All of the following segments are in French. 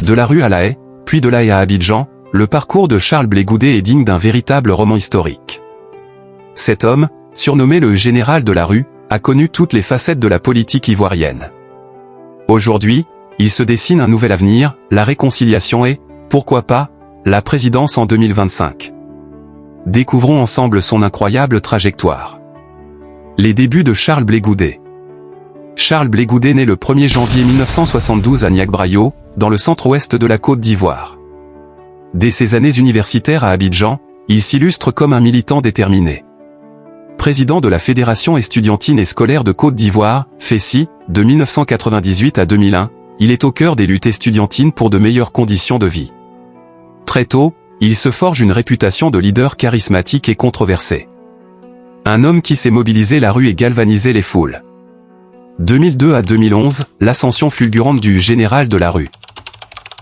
De la rue à La Haye, puis de La Haye à Abidjan, le parcours de Charles Blé Goudet est digne d'un véritable roman historique. Cet homme, surnommé le général de la rue, a connu toutes les facettes de la politique ivoirienne. Aujourd'hui, il se dessine un nouvel avenir, la réconciliation et, pourquoi pas, la présidence en 2025. Découvrons ensemble son incroyable trajectoire. Les débuts de Charles Blé Goudet. Charles Blé Goudet naît le 1er janvier 1972 à Niack-Brayot, dans le centre-ouest de la Côte d'Ivoire. Dès ses années universitaires à Abidjan, il s'illustre comme un militant déterminé. Président de la Fédération estudiantine et scolaire de Côte d'Ivoire, FESI, de 1998 à 2001, il est au cœur des luttes estudiantines pour de meilleures conditions de vie. Très tôt, il se forge une réputation de leader charismatique et controversé. Un homme qui sait mobiliser la rue et galvaniser les foules. 2002 à 2011, l'ascension fulgurante du général de la rue.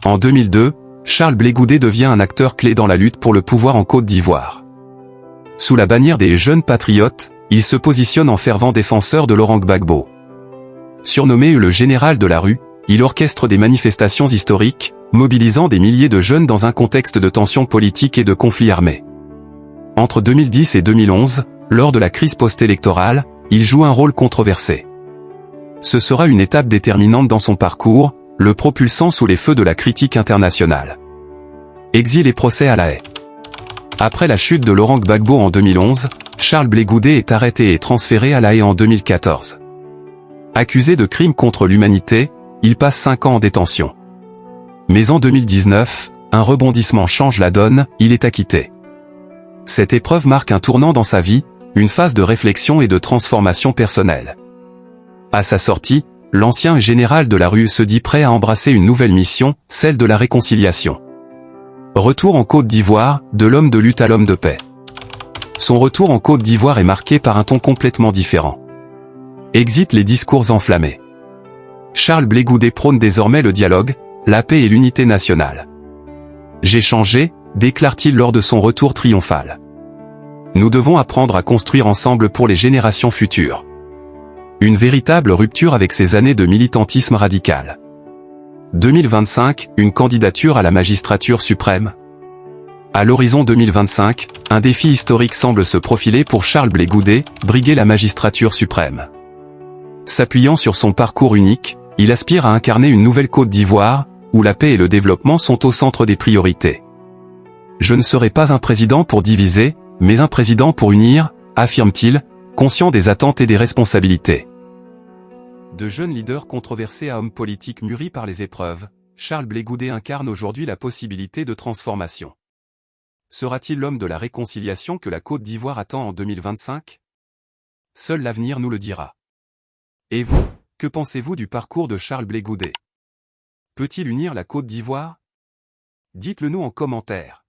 En 2002, Charles Blé Goudet devient un acteur clé dans la lutte pour le pouvoir en Côte d'Ivoire. Sous la bannière des jeunes patriotes, il se positionne en fervent défenseur de Laurent Gbagbo. Surnommé le général de la rue, il orchestre des manifestations historiques, mobilisant des milliers de jeunes dans un contexte de tensions politiques et de conflits armés. Entre 2010 et 2011, lors de la crise post-électorale, il joue un rôle controversé. Ce sera une étape déterminante dans son parcours, le propulsant sous les feux de la critique internationale. Exil et procès à La Haye. Après la chute de Laurent Gbagbo en 2011, Charles Blé Goudet est arrêté et transféré à La Haye en 2014. Accusé de crimes contre l'humanité, il passe 5 ans en détention. Mais en 2019, un rebondissement change la donne, il est acquitté. Cette épreuve marque un tournant dans sa vie, une phase de réflexion et de transformation personnelle. À sa sortie, l'ancien général de la rue se dit prêt à embrasser une nouvelle mission, celle de la réconciliation. Retour en Côte d'Ivoire, de l'homme de lutte à l'homme de paix. Son retour en Côte d'Ivoire est marqué par un ton complètement différent. Exit les discours enflammés. Charles Blé Goudet prône désormais le dialogue, la paix et l'unité nationale. J'ai changé, déclare-t-il lors de son retour triomphal. Nous devons apprendre à construire ensemble pour les générations futures. Une véritable rupture avec ces années de militantisme radical. 2025, une candidature à la magistrature suprême. À l'horizon 2025, un défi historique semble se profiler pour Charles Blé Goudet, briguer la magistrature suprême. S'appuyant sur son parcours unique, il aspire à incarner une nouvelle Côte d'Ivoire, où la paix et le développement sont au centre des priorités. Je ne serai pas un président pour diviser, mais un président pour unir, affirme-t-il, conscient des attentes et des responsabilités. De jeune leader controversé à homme politique mûri par les épreuves, Charles Blé Goudet incarne aujourd'hui la possibilité de transformation. Sera-t-il l'homme de la réconciliation que la Côte d'Ivoire attend en 2025 ? Seul l'avenir nous le dira. Et vous, que pensez-vous du parcours de Charles Blé Goudet ? Peut-il unir la Côte d'Ivoire ? Dites-le nous en commentaire.